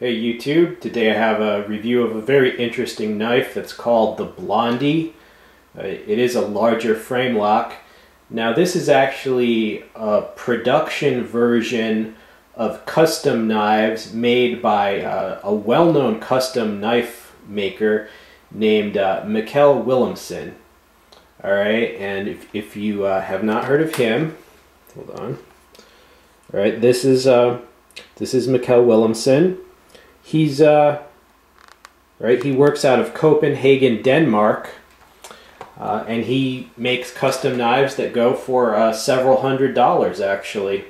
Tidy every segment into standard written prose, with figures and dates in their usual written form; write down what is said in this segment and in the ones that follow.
Hey YouTube, today I have a review of a very interesting knife that's called the Blondie. It is a larger frame lock. Now this is actually a production version of custom knives made by a well-known custom knife maker named Mikkel Willumsen. Alright, and if you have not heard of him, hold on. Alright, this is Mikkel Willumsen. He's he works out of Copenhagen, Denmark, and he makes custom knives that go for several $100s actually.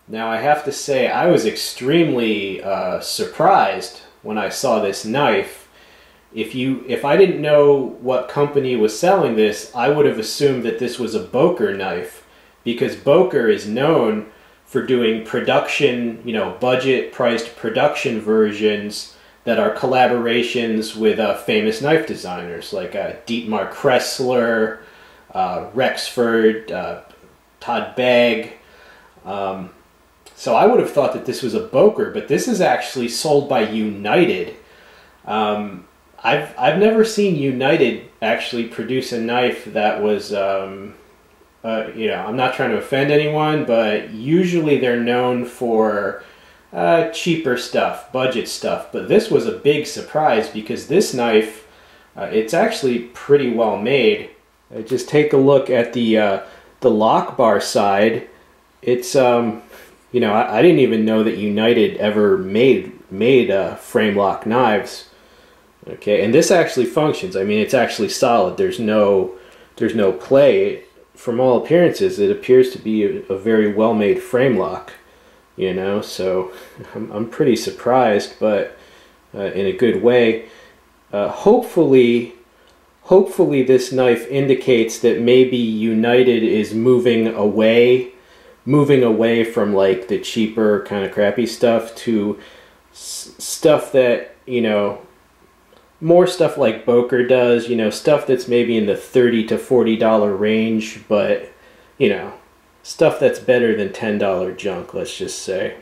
Now I have to say I was extremely surprised when I saw this knife. If I didn't know what company was selling this, I would have assumed that this was a Boker knife, because Boker is known for doing production, budget-priced production versions that are collaborations with famous knife designers like Dietmar Kressler, Rexford, Todd Begg. So I would have thought that this was a Boker, but this is actually sold by United. I've never seen United actually produce a knife that was I'm not trying to offend anyone, but usually they're known for cheaper stuff, budget stuff. But this was a big surprise because this knife, it's actually pretty well made. Just take a look at the lock bar side. It's I didn't even know that United ever made frame lock knives. Okay, and this actually functions. I mean, it's actually solid. There's no play. From all appearances, it appears to be a very well-made frame lock, so I'm pretty surprised, but in a good way. Hopefully this knife indicates that maybe United is moving away from like the cheaper kind of crappy stuff to stuff that, more stuff like Boker does, stuff that's maybe in the $30 to $40 range, but, stuff that's better than $10 junk, let's just say.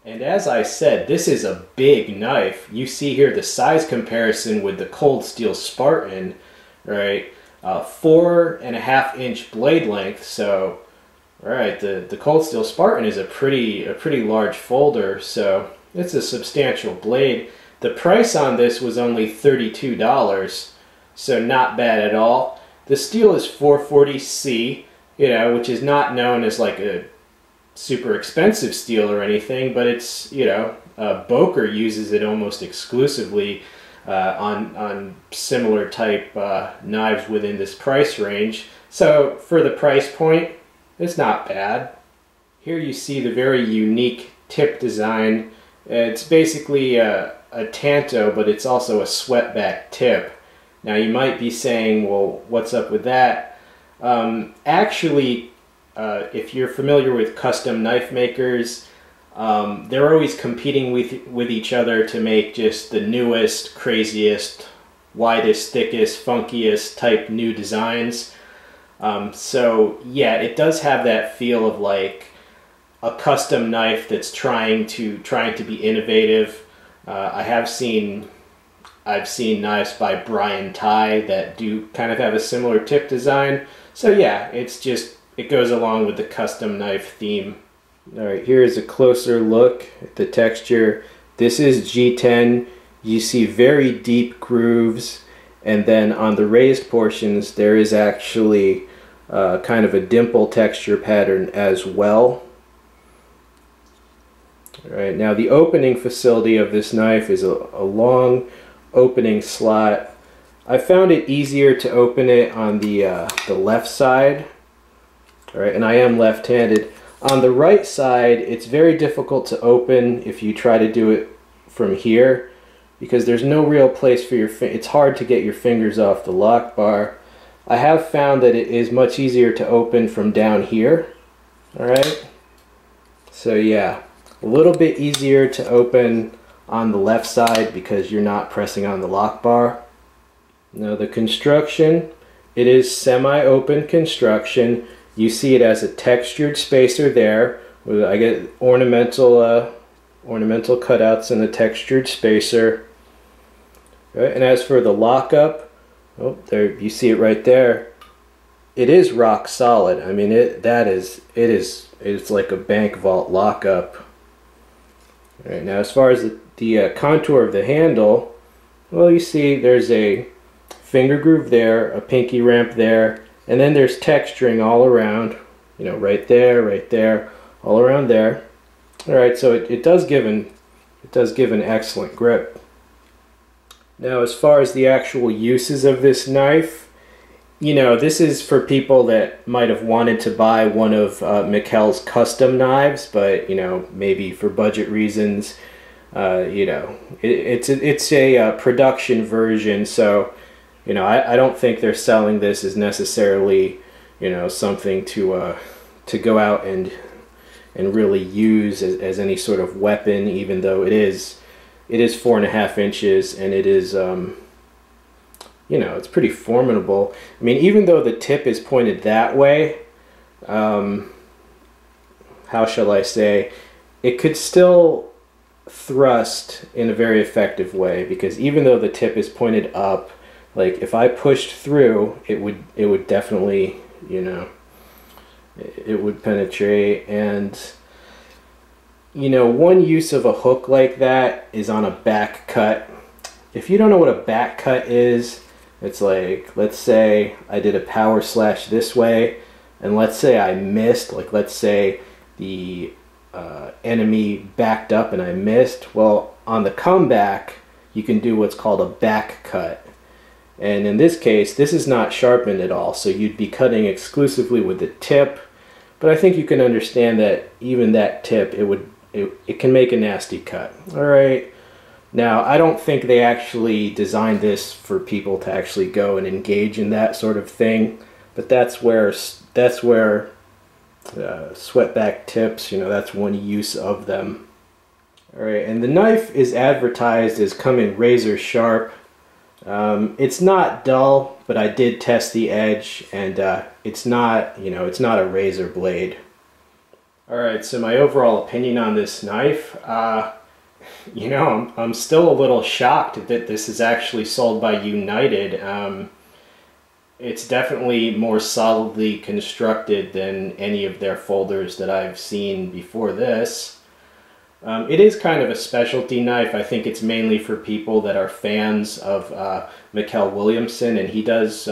And as I said, this is a big knife. You see here the size comparison with the Cold Steel Spartan, right? 4.5-inch blade length, so, right, the Cold Steel Spartan is a pretty large folder, so it's a substantial blade. The price on this was only $32, so not bad at all. The steel is 440C, which is not known as like a super expensive steel or anything, but it's, Boker uses it almost exclusively on similar type knives within this price range. So for the price point, it's not bad. Here you see the very unique tip design. It's basically a tanto, but it's also a swept-back tip. Now you might be saying, well, what's up with that? Actually, if you're familiar with custom knife makers, they're always competing with each other to make just the newest, craziest, widest, thickest, funkiest type new designs. So yeah, it does have that feel of like a custom knife that's trying to be innovative. I've seen knives by Brian Ty that do kind of have a similar tip design. So yeah, it goes along with the custom knife theme. Alright, here's a closer look at the texture. This is G10. You see very deep grooves, and then on the raised portions there is actually kind of a dimple texture pattern as well. Alright, now the opening facility of this knife is a long opening slot. I found it easier to open it on the left side. Alright, and I am left-handed. On the right side, it's very difficult to open if you try to do it from here, because there's no real place for your it's hard to get your fingers off the lock bar. I have found that it is much easier to open from down here. Alright, so yeah, a little bit easier to open on the left side because you're not pressing on the lock bar. Now the construction, it is semi-open construction. You see it as a textured spacer there with, I get ornamental ornamental cutouts and the textured spacer. Right, and as for the lockup, oh, there you see it right there. It is rock solid. I mean, it's like a bank vault lockup. All right, now as far as the contour of the handle, well, you see there's a finger groove there, a pinky ramp there, and then there's texturing all around. You know, right there, all around there. All right, so it does give an excellent grip. Now, as far as the actual uses of this knife, you know, this is for people that might have wanted to buy one of Mikkel's custom knives, but you know, maybe for budget reasons, you know, it's a production version. So, you know, I don't think they're selling this as necessarily, you know, something to go out and really use as any sort of weapon, even though it is 4.5 inches, and it is, you know, it's pretty formidable. I mean, even though the tip is pointed that way, how shall I say, it could still thrust in a very effective way, because even though the tip is pointed up, like if I pushed through, it would definitely, you know, it would penetrate. And you know, one use of a hook like that is on a back cut. If you don't know what a back cut is, it's like, let's say I did a power slash this way, and let's say I missed, like let's say the enemy backed up and I missed. Well, on the comeback, you can do what's called a back cut. And in this case, this is not sharpened at all, so you'd be cutting exclusively with the tip. But I think you can understand that even that tip, it can make a nasty cut. All right. Now, I don't think they actually designed this for people to actually go and engage in that sort of thing, but that's where sweatback tips, you know, that's one use of them. All right, and the knife is advertised as coming razor sharp. It's not dull, but I did test the edge, and it's not, you know, it's not a razor blade. All right, so my overall opinion on this knife, you know, I'm still a little shocked that this is actually sold by United. It's definitely more solidly constructed than any of their folders that I've seen before this. It is kind of a specialty knife. I think it's mainly for people that are fans of Mikkel Willumsen, and he does,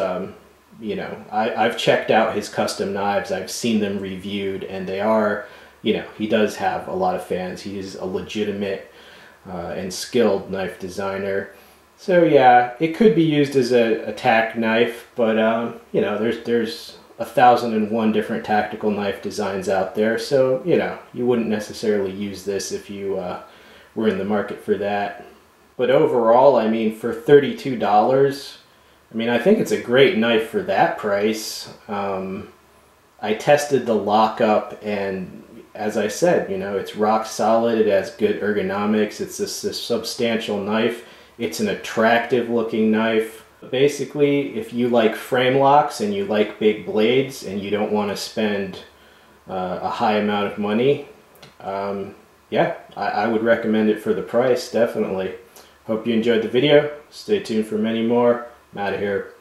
you know, I've checked out his custom knives. I've seen them reviewed, and they are, you know, he does have a lot of fans. He's a legitimate and skilled knife designer. So yeah, it could be used as a tack knife, but you know, there's 1,001 different tactical knife designs out there, so you know, you wouldn't necessarily use this if you were in the market for that. But overall, I mean, for $32, I mean, I think it's a great knife for that price. I tested the lockup, and as I said, you know, it's rock solid. It has good ergonomics. It's this substantial knife. It's an attractive looking knife. Basically, if you like frame locks and you like big blades and you don't want to spend a high amount of money, yeah, I would recommend it for the price, definitely. Hope you enjoyed the video. Stay tuned for many more. I'm out of here.